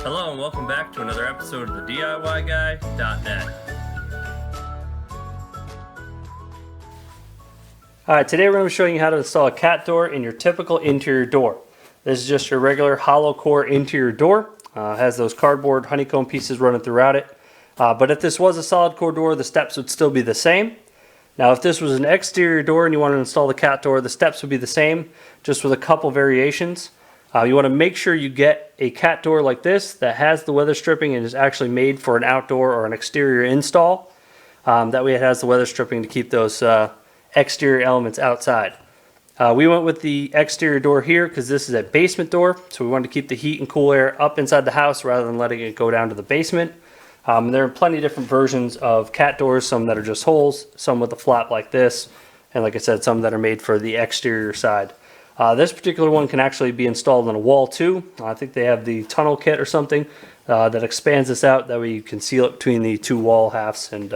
Hello and welcome back to another episode of the DIYguy.net. Alright, today we're going to be showing you how to install a cat door in your typical interior door. This is just your regular hollow core interior door. Has those cardboard honeycomb pieces running throughout it. But if this was a solid core door, the steps would still be the same. Now if this was an exterior door and you want to install the cat door, the steps would be the same, just with a couple variations. You want to make sure you get a cat door like this that has the weather stripping and is actually made for an outdoor or an exterior install. That way it has the weather stripping to keep those exterior elements outside. We went with the exterior door here because this is a basement door, so we wanted to keep the heat and cool air up inside the house rather than letting it go down to the basement. There are plenty of different versions of cat doors, some that are just holes, some with a flap like this, and like I said, some that are made for the exterior side. This particular one can actually be installed on a wall too. I think they have the tunnel kit or something that expands this out, that way you can seal it between the two wall halves and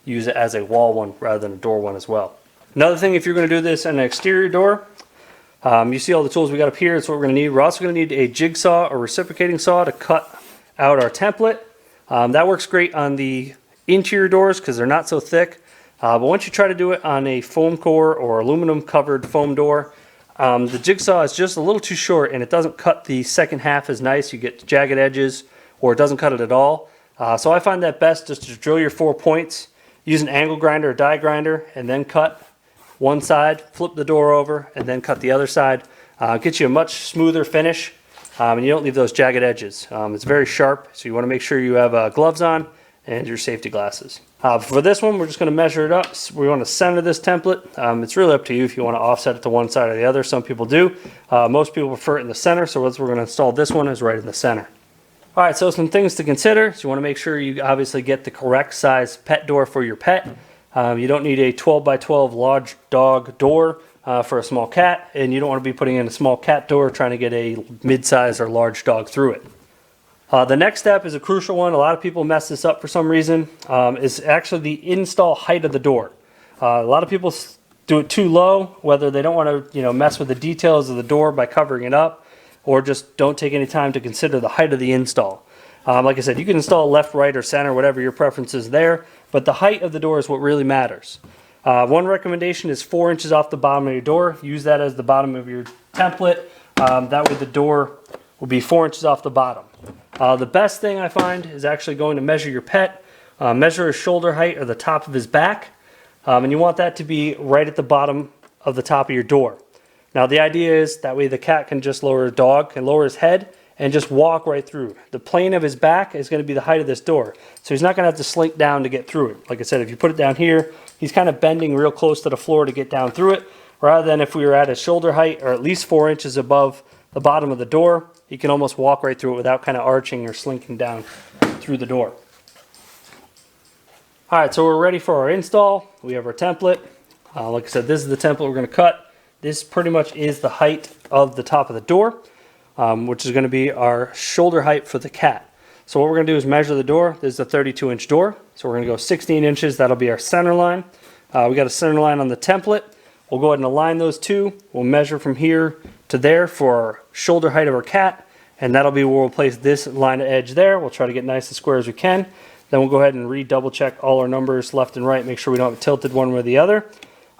use it as a wall one rather than a door one as well. Another thing, if you're going to do this in an exterior door, you see all the tools we got up here. That's what we're going to need. We're also going to need a jigsaw or reciprocating saw to cut out our template. That works great on the interior doors because they're not so thick. But once you try to do it on a foam core or aluminum covered foam door, the jigsaw is just a little too short and it doesn't cut the second half as nice. You get jagged edges or it doesn't cut it at all. So I find that best just to drill your 4 points, use an angle grinder or die grinder, and then cut one side, flip the door over, and then cut the other side. Gets you a much smoother finish, and you don't leave those jagged edges. It's very sharp, so you want to make sure you have gloves on and your safety glasses. For this one, we're just going to measure it up. We want to center this template. It's really up to you if you want to offset it to one side or the other. Some people do. Most people prefer it in the center, so what we're going to install this one is right in the center. Alright, so some things to consider. So you want to make sure you obviously get the correct size pet door for your pet. You don't need a 12 by 12 large dog door for a small cat, and you don't want to be putting in a small cat door trying to get a mid-size or large dog through it. The next step is a crucial one. A lot of people mess this up for some reason. Is actually the install height of the door. A lot of people do it too low, whether they don't want to mess with the details of the door by covering it up, or just don't take any time to consider the height of the install. Like I said, you can install left, right, or center, whatever your preference is there, but the height of the door is what really matters. One recommendation is 4 inches off the bottom of your door. Use that as the bottom of your template. That way the door will be 4 inches off the bottom. The best thing I find is actually going to measure your pet. Measure his shoulder height or the top of his back. And you want that to be right at the bottom of the top of your door. Now the idea is that way the cat can just lower, the dog can lower his head and just walk right through. The plane of his back is going to be the height of this door. So he's not going to have to slink down to get through it. Like I said, if you put it down here, he's kind of bending real close to the floor to get down through it. Rather than if we were at his shoulder height or at least 4 inches above the bottom of the door, he can almost walk right through it without kind of arching or slinking down through the door. Alright, so we're ready for our install. We have our template. Like I said, this is the template we're going to cut. This pretty much is the height of the top of the door, which is going to be our shoulder height for the cat. So what we're going to do is measure the door. This is a 32-inch door, so we're going to go 16 inches. That'll be our center line. We got a center line on the template. We'll go ahead and align those two. We'll measure from here to there for our shoulder height of our cat, and that'll be where we'll place this line of edge there. We'll try to get nice and square as we can. Then we'll go ahead and re-double check all our numbers left and right, make sure we don't have it tilted one way or the other.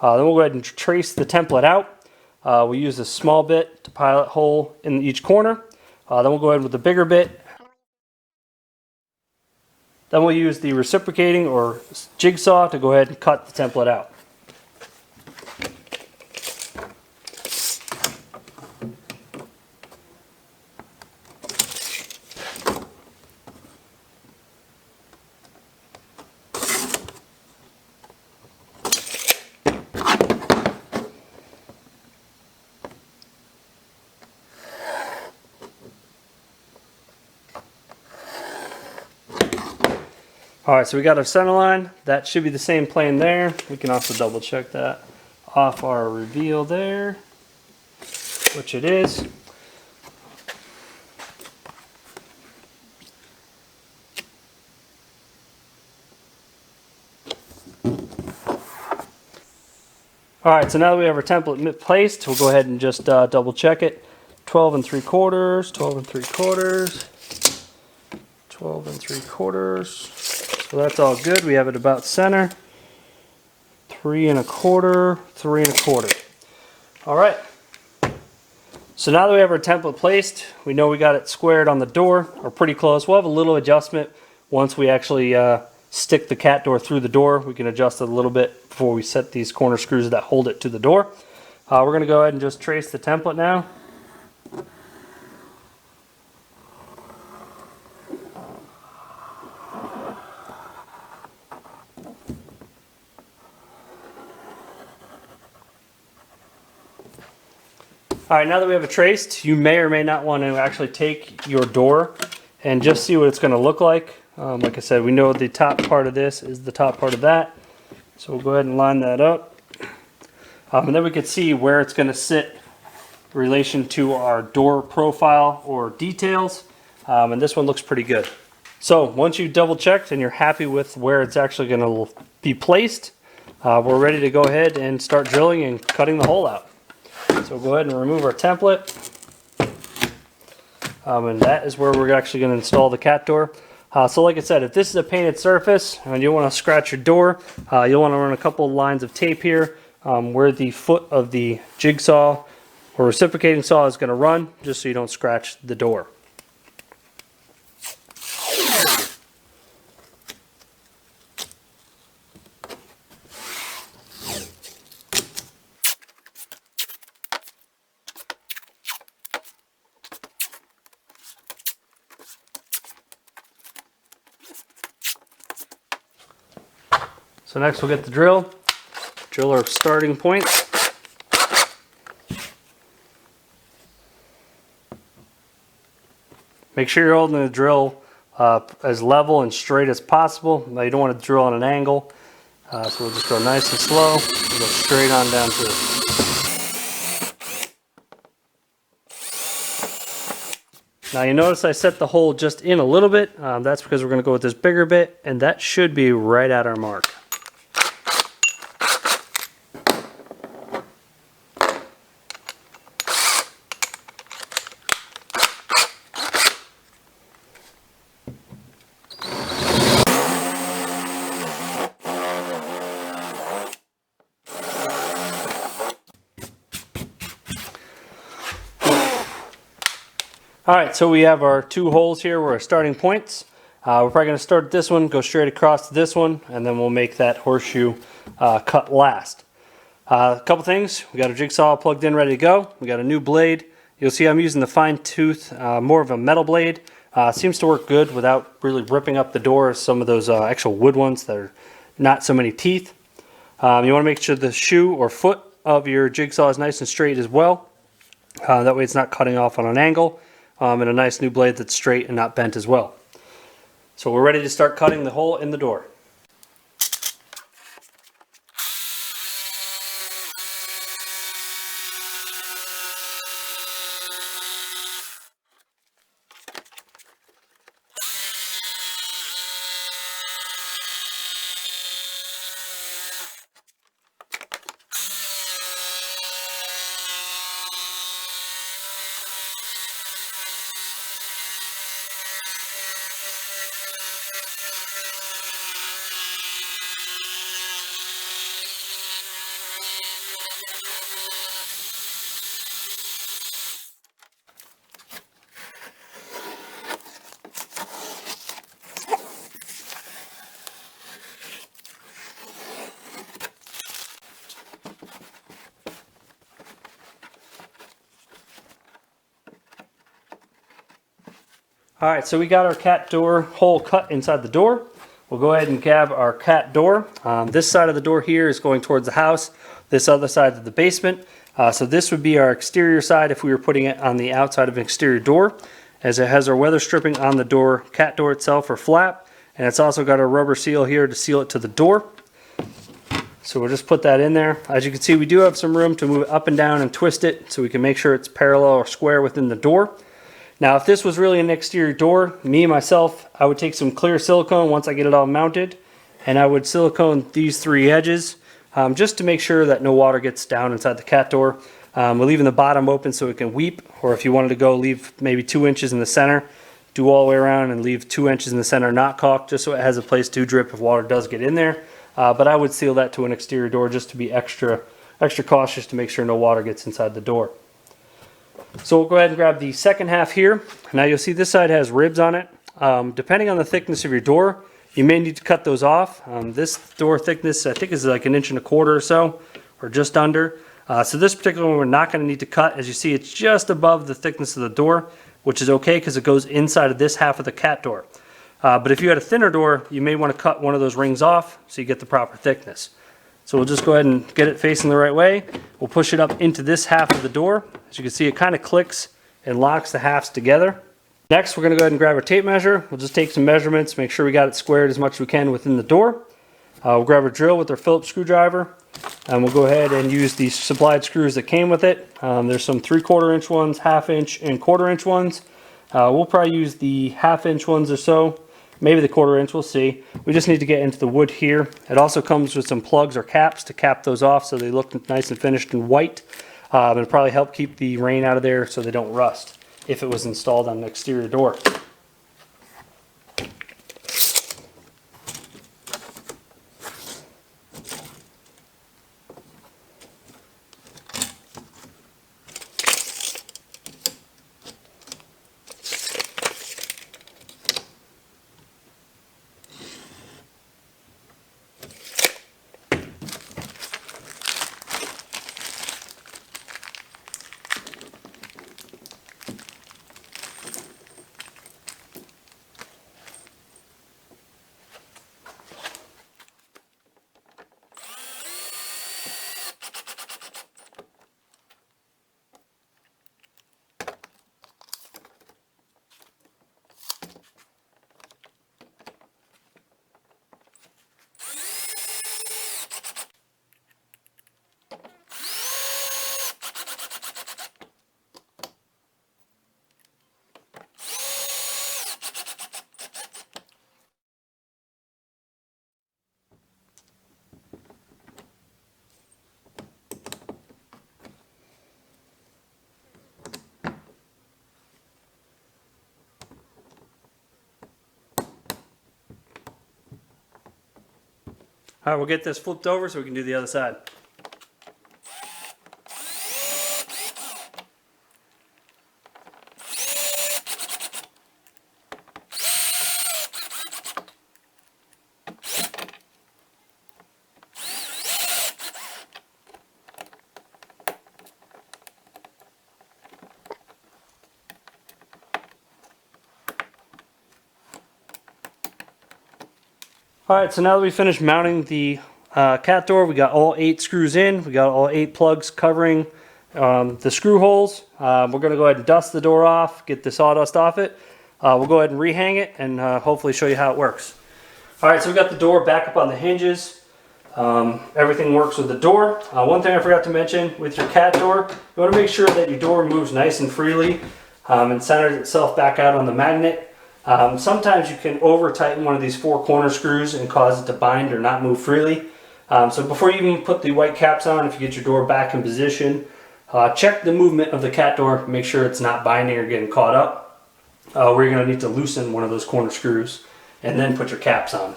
Then we'll go ahead and trace the template out. We'll use a small bit to pilot hole in each corner. Then we'll go ahead with the bigger bit. Then we'll use the reciprocating or jigsaw to go ahead and cut the template out. Alright, so we got our center line. That should be the same plane there. We can also double check that off our reveal there, which it is. Alright, so now that we have our template placed, we'll go ahead and just double check it. 12 3/4, 12 3/4. 12 3/4. So that's all good. We have it about center. 3 1/4, 3 1/4. All right. So now that we have our template placed, we know we got it squared on the door, or pretty close. We'll have a little adjustment once we actually stick the cat door through the door. We can adjust it a little bit before we set these corner screws that hold it to the door. We're going to go ahead and just trace the template now. All right, now that we have it traced, you may or may not want to actually take your door and just see what it's going to look like. Like I said, we know the top part of this is the top part of that. So we'll go ahead and line that up. And then we can see where it's going to sit in relation to our door profile or details. And this one looks pretty good. So once you've double checked and you're happy with where it's actually going to be placed, we're ready to go ahead and start drilling and cutting the hole out. So we'll go ahead and remove our template. And that is where we're actually going to install the cat door. So like I said, if this is a painted surface and you want to scratch your door, you'll want to run a couple lines of tape here where the foot of the jigsaw or reciprocating saw is going to run, just so you don't scratch the door. So next we'll get the drill our starting point. Make sure you're holding the drill as level and straight as possible. Now you don't want to drill on an angle, so we'll just go nice and slow and go straight on down through. Now you notice I set the hole just in a little bit. That's because we're going to go with this bigger bit, and that should be right at our mark. Alright, so we have our two holes here where our starting points. We're probably going to start this one, go straight across to this one, and then we'll make that horseshoe cut last. A couple things. We got our jigsaw plugged in, ready to go. We got a new blade. You'll see I'm using the fine tooth, more of a metal blade. Seems to work good without really ripping up the door as some of those actual wood ones that are not so many teeth. You want to make sure the shoe or foot of your jigsaw is nice and straight as well. That way it's not cutting off on an angle. And a nice new blade that's straight and not bent as well. So we're ready to start cutting the hole in the door. Alright, so we got our cat door hole cut inside the door. We'll go ahead and grab our cat door. This side of the door here is going towards the house. This other side is the basement. So this would be our exterior side if we were putting it on the outside of an exterior door, as it has our weather stripping on the door, cat door itself or flap, and it's also got a rubber seal here to seal it to the door. So we'll just put that in there. As you can see, we do have some room to move it up and down and twist it so we can make sure it's parallel or square within the door. Now, if this was really an exterior door, myself, I would take some clear silicone once I get it all mounted, and I would silicone these three edges just to make sure that no water gets down inside the cat door. We're leaving the bottom open so it can weep, or if you wanted to go, leave maybe 2 inches in the center do all the way around and leave 2 inches in the center not caulked, just so it has a place to drip if water does get in there. But I would seal that to an exterior door just to be extra cautious to make sure no water gets inside the door. So we'll go ahead and grab the second half here. Now you'll see this side has ribs on it. Depending on the thickness of your door, you may need to cut those off. This door thickness I think is like 1.25 inches or so, or just under. So this particular one we're not going to need to cut. As you see, it's just above the thickness of the door, which is okay because it goes inside of this half of the cat door. But if you had a thinner door, you may want to cut one of those rings off so you get the proper thickness. So we'll just go ahead and get it facing the right way. We'll push it up into this half of the door. As you can see, it kind of clicks and locks the halves together. Next, we're going to go ahead and grab our tape measure. We'll just take some measurements, make sure we got it squared as much as we can within the door. We'll grab a drill with our Phillips screwdriver, and we'll go ahead and use the supplied screws that came with it. There's some 3/4 inch ones, 1/2 inch, and 1/4 inch ones. We'll probably use the 1/2 inch ones or so. Maybe the 1/4 inch, we'll see. We just need to get into the wood here. It also comes with some plugs or caps to cap those off so they look nice and finished and white. It'll probably help keep the rain out of there so they don't rust if it was installed on an exterior door. All right, we'll get this flipped over so we can do the other side. Alright, so now that we finished mounting the cat door, we got all 8 screws in, we got all 8 plugs covering the screw holes. We're going to go ahead and dust the door off, get the sawdust off it. We'll go ahead and rehang it and hopefully show you how it works. Alright, so we got the door back up on the hinges. Everything works with the door. One thing I forgot to mention, with your cat door, you want to make sure that your door moves nice and freely and centers itself back out on the magnet. Sometimes you can over tighten one of these 4 corner screws and cause it to bind or not move freely. So before you even put the white caps on, if you get your door back in position, check the movement of the cat door, make sure it's not binding or getting caught up. We're going to need to loosen one of those corner screws and then put your caps on.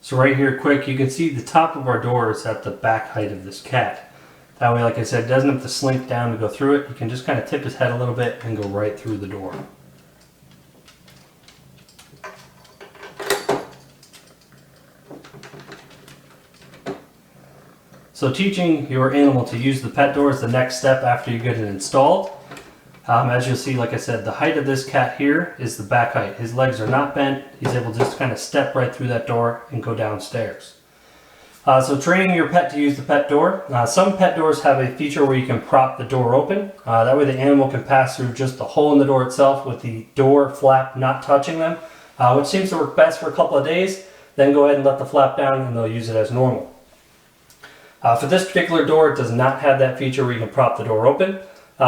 So right here quick, you can see the top of our door is at the back height of this cat. That way, like I said, it doesn't have to slink down to go through it. You can just kind of tip his head a little bit and go right through the door. So teaching your animal to use the pet door is the next step after you get it installed. As you'll see, like I said, the height of this cat here is the back height. His legs are not bent. He's able to just kind of step right through that door and go downstairs. So training your pet to use the pet door. Some pet doors have a feature where you can prop the door open. That way the animal can pass through just the hole in the door itself with the door flap not touching them, which seems to work best for a couple of days. Then go ahead and let the flap down and they'll use it as normal. For this particular door, it does not have that feature where you can prop the door open.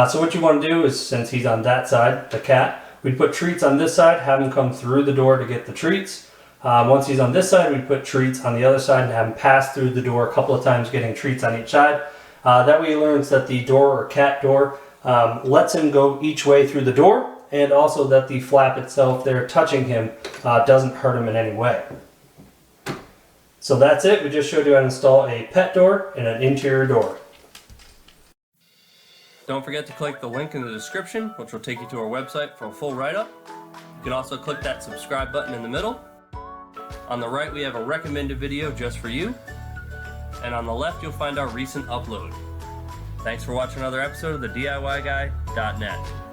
So what you want to do is, since he's on that side, the cat, we'd put treats on this side, have him come through the door to get the treats. Once he's on this side, we'd put treats on the other side and have him pass through the door a couple of times, getting treats on each side. That way he learns that the door or cat door lets him go each way through the door, and also that the flap itself there touching him doesn't hurt him in any way. So that's it. We just showed you how to install a pet door and an interior door. Don't forget to click the link in the description, which will take you to our website for a full write-up. You can also click that subscribe button in the middle. On the right, we have a recommended video just for you. And on the left, you'll find our recent upload. Thanks for watching another episode of the DIYguy.net.